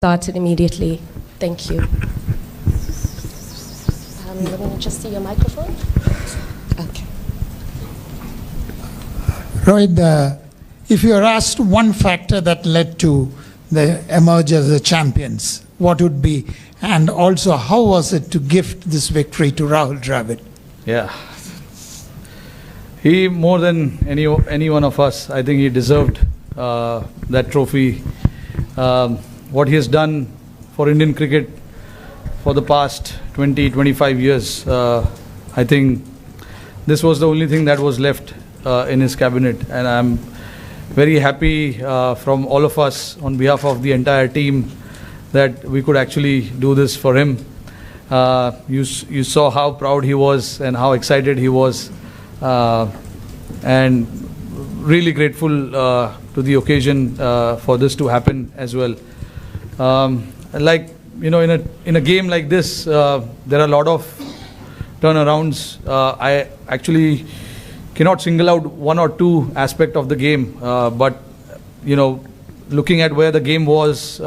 started immediately. Thank you. Let me just see your microphone. Okay. Rohit, if you are asked one factor that led to the emerge as the champions, what would be? And also, how was it to gift this victory to Rahul Dravid? Yeah. He, more than any one of us, I think he deserved that trophy. What he has done for Indian cricket for the past 20-25 years, I think this was the only thing that was left in his cabinet, and I'm very happy from all of us on behalf of the entire team that we could actually do this for him. You saw how proud he was and how excited he was, and really grateful to the occasion for this to happen as well. Like, you know, in a game like this, there are a lot of turnarounds. I actually cannot single out one or two aspects of the game, but you know, looking at where the game was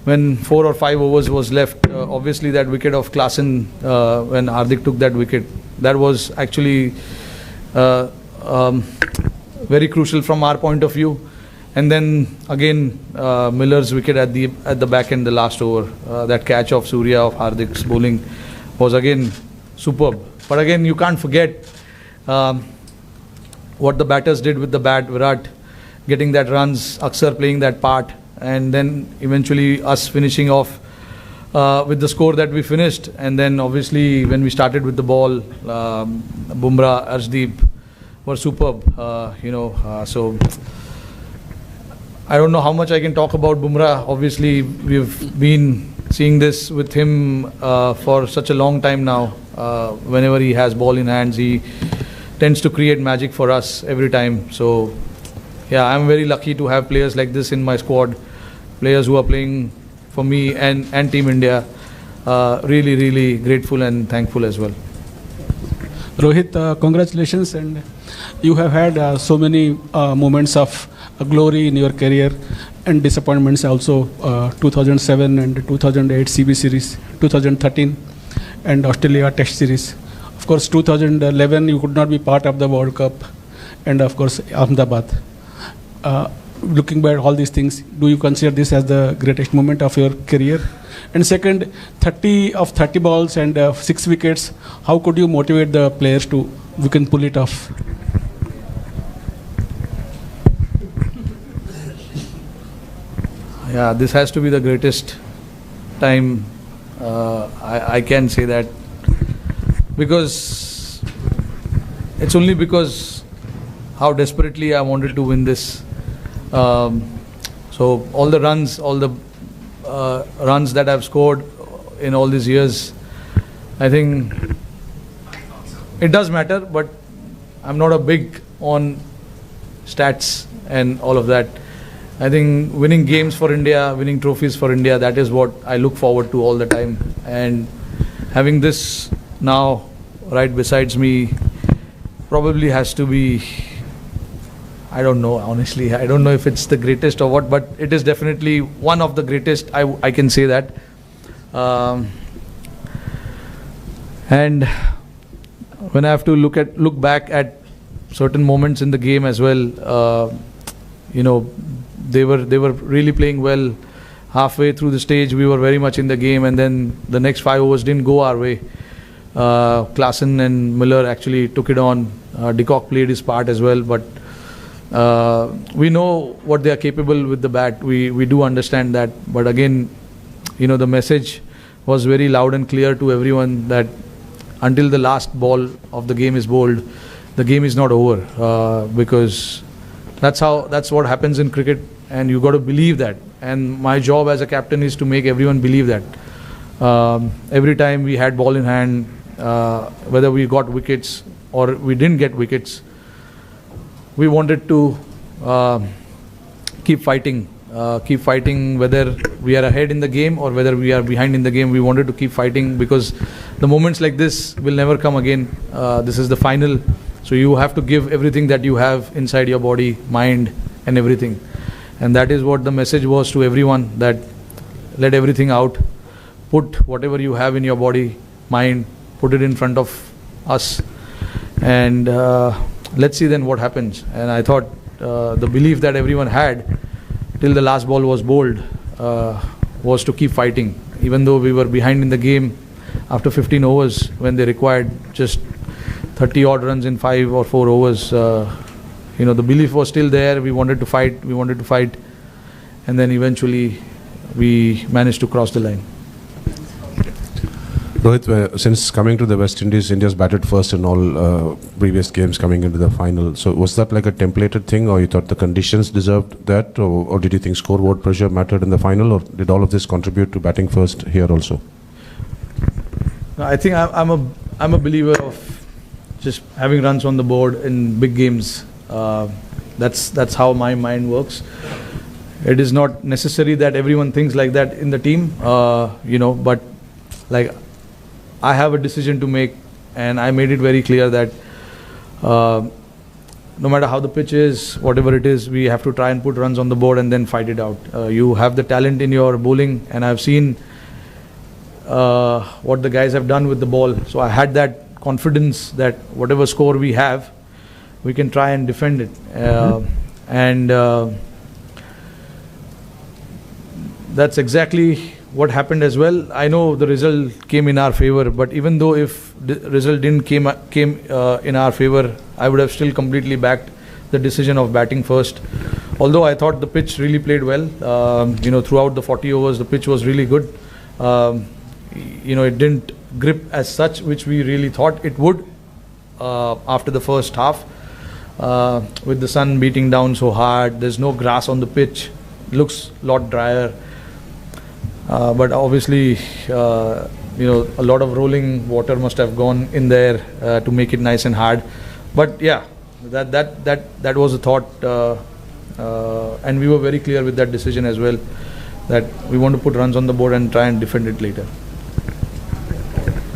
when 4 or 5 overs was left, obviously that wicket of Klaasen, when Hardik took that wicket, that was actually very crucial from our point of view. And then again, Miller's wicket at the back end, the last over, that catch of Surya of Hardik's bowling was again superb. But again, you can't forget what the batters did with the bat. Virat getting that runs, Akshar playing that part, and then eventually us finishing off with the score that we finished. And then obviously when we started with the ball, Bumrah, Arshdeep were superb. So I don't know how much I can talk about Bumrah. Obviously, we've been seeing this with him for such a long time now. Whenever he has ball in hands, he tends to create magic for us every time. So, yeah, I'm very lucky to have players like this in my squad, players who are playing for me and Team India. Really, really grateful and thankful as well. Rohit, congratulations, and you have had so many moments of glory in your career and disappointments also. 2007 and 2008 CB series, 2013 and Australia Test series. Of course, 2011 you could not be part of the World Cup, and of course Ahmedabad. Looking back at all these things, do you consider this as the greatest moment of your career? And second, 30 of 30 balls and 6 wickets. How could you motivate the players to we can pull it off? Yeah, this has to be the greatest time. I can say that because it's only because how desperately I wanted to win this. So all the runs that I've scored in all these years, I think it does matter, but I'm not a big on stats and all of that. I think winning games for India, winning trophies for India, that is what I look forward to all the time. And having this now right besides me probably has to be, I don't know, honestly. I don't know if it's the greatest or what, but it is definitely one of the greatest. I can say that. And when I have to look back at certain moments in the game as well, they were really playing well. Halfway through the stage, we were very much in the game, and then the next 5 overs didn't go our way. Klaasen and Miller actually took it on. De Kock played his part as well, but we know what they are capable with the bat. We do understand that, but again, the message was very loud and clear to everyone that until the last ball of the game is bowled, the game is not over, because that's what happens in cricket, and you got to believe that. And my job as a captain is to make everyone believe that. Every time we had ball in hand, whether we got wickets or we didn't get wickets, we wanted to keep fighting, whether we are ahead in the game or whether we are behind in the game. We wanted to keep fighting because the moments like this will never come again. This is the final, so you have to give everything that you have inside your body, mind and everything. And that is what the message was to everyone, that let everything out, put whatever you have in your body, mind, put it in front of us, and let's see then what happens. And I thought the belief that everyone had till the last ball was bowled was to keep fighting, even though we were behind in the game after 15 overs when they required just 30 odd runs in 5 or 4 overs. The belief was still there. We wanted to fight, and then eventually we managed to cross the line. Rohit, since coming to the West Indies, India's batted first in all previous games coming into the final. So was that like a templated thing, or you thought the conditions deserved that, or did you think scoreboard pressure mattered in the final, or did all of this contribute to batting first here also? I think I'm a believer of just having runs on the board in big games. That's how my mind works. It is not necessary that everyone thinks like that in the team, but like I have a decision to make, and I made it very clear that no matter how the pitch is, whatever it is, we have to try and put runs on the board and then fight it out. You have the talent in your bowling, and I've seen what the guys have done with the ball. So I had that confidence that whatever score we have, we can try and defend it. And that's exactly what happened as well. I know the result came in our favor, but even though if the result didn't came in our favor, I would have still completely backed the decision of batting first. Although I thought the pitch really played well, throughout the 40 overs, the pitch was really good. It didn't grip as such, which we really thought it would after the first half. With the sun beating down so hard, there's no grass on the pitch, looks a lot drier. But obviously, a lot of rolling water must have gone in there to make it nice and hard. But yeah, that was a thought, and we were very clear with that decision as well, that we want to put runs on the board and try and defend it later.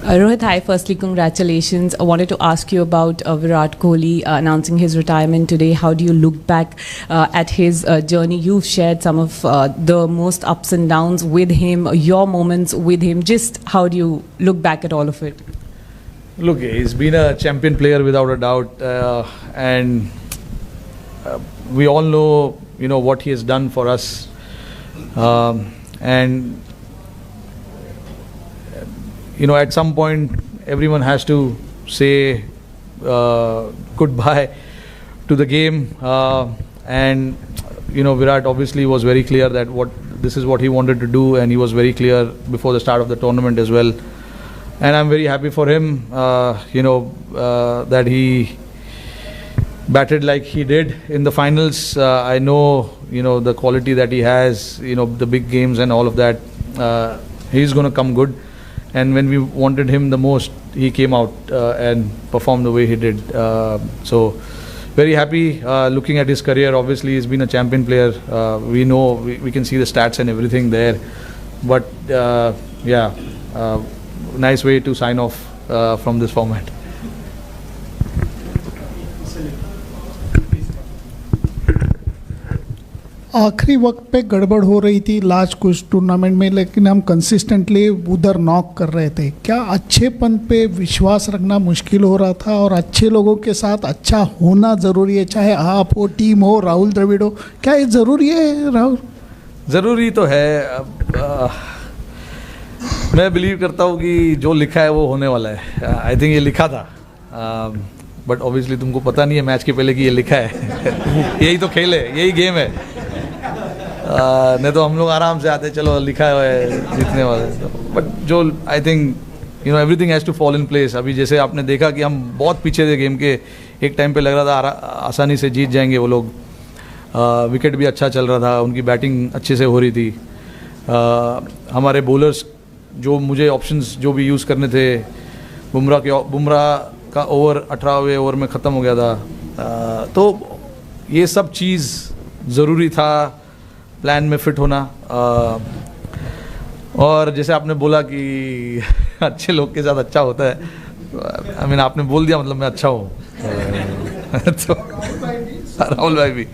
Rohit, hi. Firstly, congratulations. I wanted to ask you about Virat Kohli announcing his retirement today. How do you look back at his journey? You've shared some of the most ups and downs with him, your moments with him. Just how do you look back at all of it? Look, he's been a champion player without a doubt, and we all know, what he has done for us, and at some point, everyone has to say goodbye to the game. And Virat obviously was very clear that this is what he wanted to do, and he was very clear before the start of the tournament as well. And I'm very happy for him, that he batted like he did in the finals. I know, the quality that he has, the big games and all of that. He's going to come good. And when we wanted him the most, he came out and performed the way he did. So very happy looking at his career. Obviously, he's been a champion player. We know, we can see the stats and everything there. But nice way to sign off from this format. आखिरी वक्त पे गड़बड़ हो रही थी last कुछ tournament में, लेकिन हम कंसिस्टेंटली उधर नॉक कर रहे थे. क्या अच्छेपन पे विश्वास रखना मुश्किल हो रहा था, और अच्छे लोगों के साथ अच्छा होना ज़रूरी है, चाहे आप हो, टीम हो, राहुल द्रविड़ हो? क्या ये ज़रूरी है राहुल? ज़रूरी तो है. मैं बिलीव करता हूँ कि जो लिखा है वो होने वाला है. आई थिंक ये लिखा था, बट ऑब्वियसली तुमको पता नहीं है मैच के पहले कि ये लिखा है. यही तो खेल है, यही गेम है. नहीं तो हम लोग आराम से आते, चलो लिखा है जीतने वाले. बट जो I think everything has to fall in place. अभी जैसे आपने देखा कि हम बहुत पीछे थे गेम के, एक टाइम पे लग रहा था आसानी से जीत जाएंगे वो लोग. विकेट भी अच्छा चल रहा था, उनकी बैटिंग अच्छे से हो रही थी. हमारे बॉलर्स जो मुझे ऑप्शंस जो भी यूज़ करने थे, बुमराह का ओवर 18वें ओवर में ख़त्म हो गया था. तो ये सब चीज़ ज़रूरी था, प्लान में फिट होना. और जैसे आपने बोला कि अच्छे लोग के साथ अच्छा होता है, आई मीन आपने बोल दिया, मतलब मैं अच्छा हूँ. तो राहुल भाई भी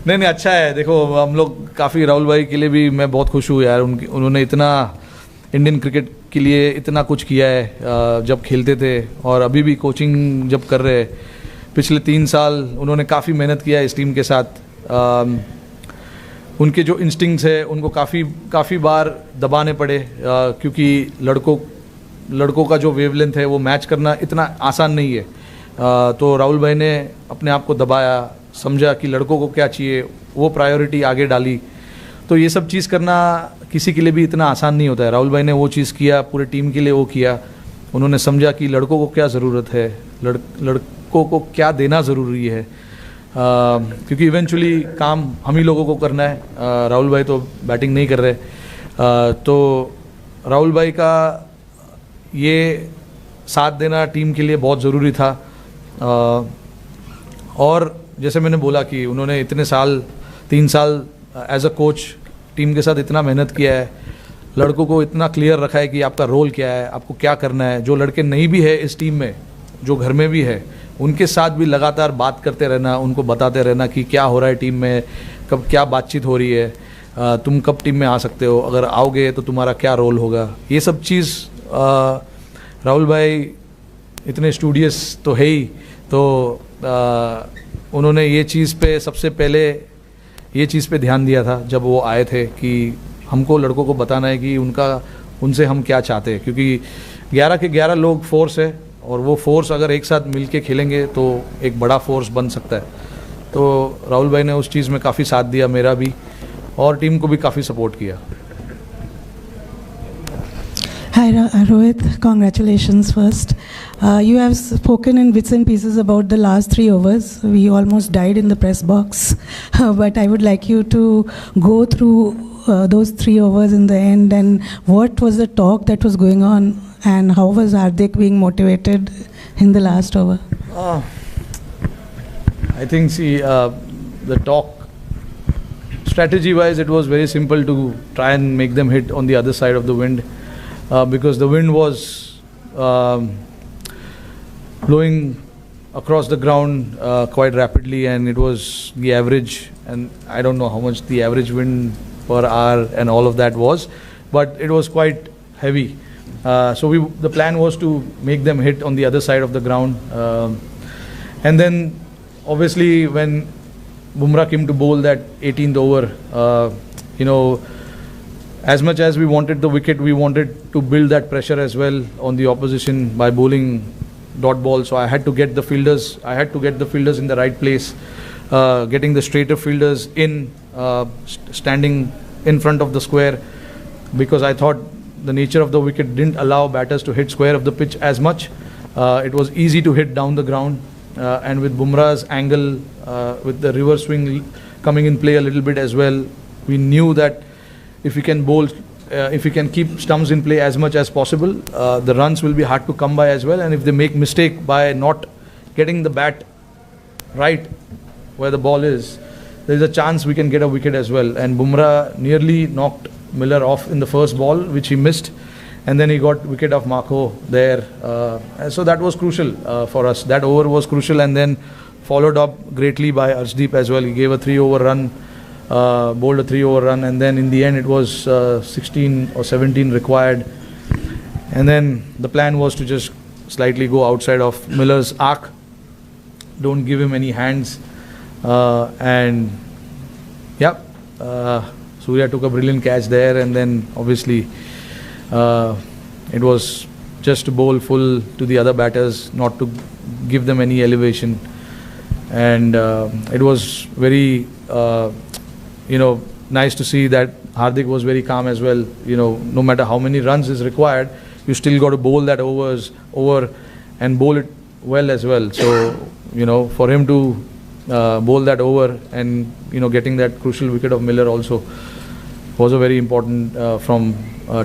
नहीं अच्छा है. देखो हम लोग काफ़ी राहुल भाई के लिए भी मैं बहुत खुश हूँ यार, उन्होंने इतना इंडियन क्रिकेट के लिए इतना कुछ किया है जब खेलते थे और अभी भी कोचिंग जब कर रहे हैं। पिछले 3 साल उन्होंने काफ़ी मेहनत किया है इस टीम के साथ। उनके जो इंस्टिंक्ट्स है उनको काफ़ी बार दबाने पड़े क्योंकि लड़कों का जो वेवलेंथ है वो मैच करना इतना आसान नहीं है। तो राहुल भाई ने अपने आप को दबाया, समझा कि लड़कों को क्या चाहिए, वो प्रायोरिटी आगे डाली। तो ये सब चीज़ करना किसी के लिए भी इतना आसान नहीं होता है। राहुल भाई ने वो चीज़ किया, पूरे टीम के लिए वो किया। उन्होंने समझा कि लड़कों को क्या ज़रूरत है, लड़कों को क्या देना ज़रूरी है, क्योंकि इवेंचुअली काम हम ही लोगों को करना है। राहुल भाई तो बैटिंग नहीं कर रहे। तो राहुल भाई का ये साथ देना टीम के लिए बहुत ज़रूरी था। और जैसे मैंने बोला कि उन्होंने इतने साल 3 साल एज अ कोच टीम के साथ इतना मेहनत किया है, लड़कों को इतना क्लियर रखा है कि आपका रोल क्या है, आपको क्या करना है। जो लड़के नहीं भी है इस टीम में, जो घर में भी है, उनके साथ भी लगातार बात करते रहना, उनको बताते रहना कि क्या हो रहा है टीम में, कब क्या बातचीत हो रही है, तुम कब टीम में आ सकते हो, अगर आओगे तो तुम्हारा क्या रोल होगा। ये सब चीज़ राहुल भाई इतने स्टूडियस तो है ही, तो उन्होंने ये चीज़ पे सबसे पहले ये चीज़ पे ध्यान दिया था जब वो आए थे कि हमको लड़कों को बताना है कि उनसे हम क्या चाहते हैं, क्योंकि 11 के 11 लोग फोर्स है और वो फोर्स अगर एक साथ मिल के खेलेंगे तो एक बड़ा फोर्स बन सकता है। तो राहुल भाई ने उस चीज़ में काफ़ी साथ दिया, मेरा भी, और टीम को भी काफ़ी सपोर्ट किया। Hi Rohit, congratulations first. You have spoken in bits and pieces about the last 3 overs. We almost died in the press box, but I would like you to go through those 3 overs in the end, and what was the talk that was going on, and how was Hardik being motivated in the last over? I think the talk, strategy-wise, it was very simple to try and make them hit on the other side of the wind. Because the wind was blowing across the ground quite rapidly, and it was the average, and I don't know how much the average wind per hour and all of that was, but it was quite heavy. So the plan was to make them hit on the other side of the ground, and then obviously when Bumrah came to bowl that 18th over, as much as we wanted the wicket, we wanted to build that pressure as well on the opposition by bowling dot ball. So I had to get the fielders in the right place, getting the straighter fielders in, standing in front of the square, because I thought the nature of the wicket didn't allow batters to hit square of the pitch as much. It was easy to hit down the ground, and with Bumrah's angle, with the reverse swing coming in play a little bit as well, we knew that if we can bowl, if we can keep stumps in play as much as possible, the runs will be hard to come by as well. And if they make mistake by not getting the bat right where the ball is, there is a chance we can get a wicket as well. And Bumrah nearly knocked Miller off in the first ball, which he missed, and then he got wicket of Marco there. And so that was crucial for us. That over was crucial, and then followed up greatly by Arshdeep as well. He gave a 3-over run. Bowled a 3-over run, and then in the end it was 16 or 17 required, and then the plan was to just slightly go outside of Miller's arc, don't give him any hands, and Surya took a brilliant catch there, and then obviously it was just to bowl full to the other batters, not to give them any elevation, and it was very nice to see that Hardik was very calm as well. No matter how many runs is required, you still got to bowl that over and bowl it well as well. So, for him to bowl that over and, getting that crucial wicket of Miller also was a very important from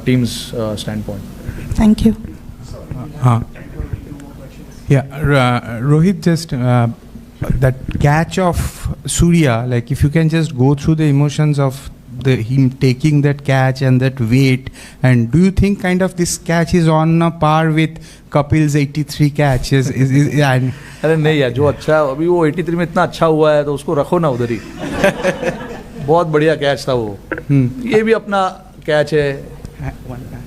team's standpoint. Thank you. Rohit, just that catch of Surya, like if you can just go through the emotions of him taking that catch and that weight, and do you think kind of this catch is on a par with Kapil's 83 catches? अरे नहीं यार, जो अच्छा अभी वो 83 में इतना अच्छा हुआ है तो उसको रखो ना उधर ही। बहुत बढ़िया कैच था वो. ये भी अपना कैच है.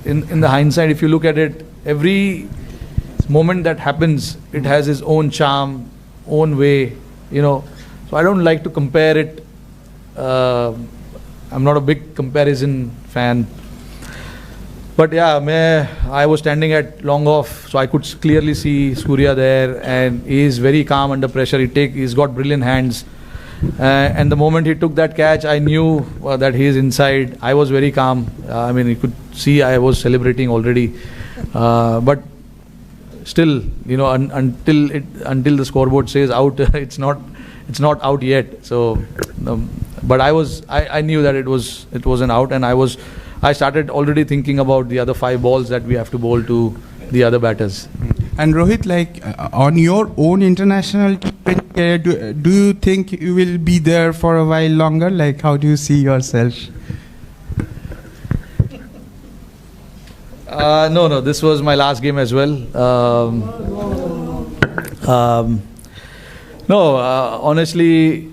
In the hindsight, if you look at it, every moment that happens, it has its own charm, own way, you know. So I don't like to compare it. I'm not a big comparison fan. But yeah, I was standing at long off, so I could clearly see Surya there, and he is very calm under pressure. He's got brilliant hands. And the moment he took that catch, I knew that he is inside. I was very calm. I mean, you could see I was celebrating already. But still, you know, until the scoreboard says out, it's not out yet. So, but I knew that it was an out, and I started already thinking about the other 5 balls that we have to bowl to the other batters. And Rohit, like on your own international career, do you think you will be there for a while longer? Like, how do you see yourself? No, this was my last game as well. Honestly,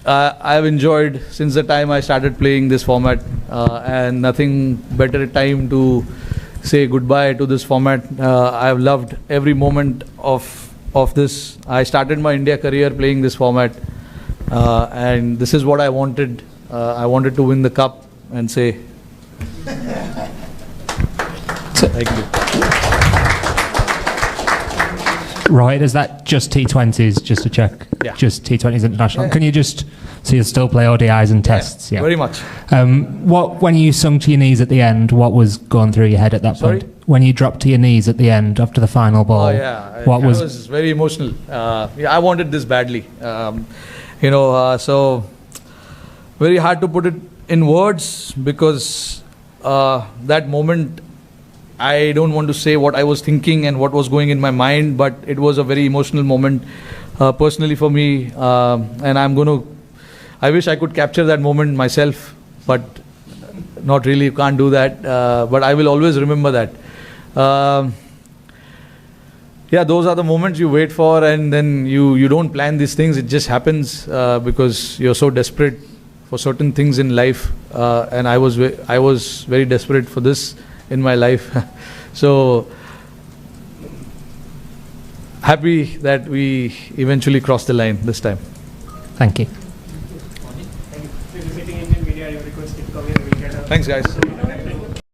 I've enjoyed since the time I started playing this format, and nothing better time to say goodbye to this format. I've loved every moment of this. I started my India career playing this format, and this is what I wanted. I wanted to win the cup and say thank you. Right, is that just T20s, just to check? Yeah. Just T20s international. Yeah. Can you just, so you still play ODIs and tests? Yeah, very much. When you sunk to your knees at the end, what was going through your head at that Sorry? point? When you dropped to your knees at the end after the final ball, I what was... was very emotional. I wanted this badly. So very hard to put it in words, because that moment, I don't want to say what I was thinking and what was going in my mind, but it was a very emotional moment personally for me, and I wish I could capture that moment myself, but not really, can't do that, but I will always remember that. Those are the moments you wait for, and then you don't plan these things, it just happens because you're so desperate for certain things in life, and I was very desperate for this in my life. So happy that we eventually crossed the line this time. Thank you. Thanks guys.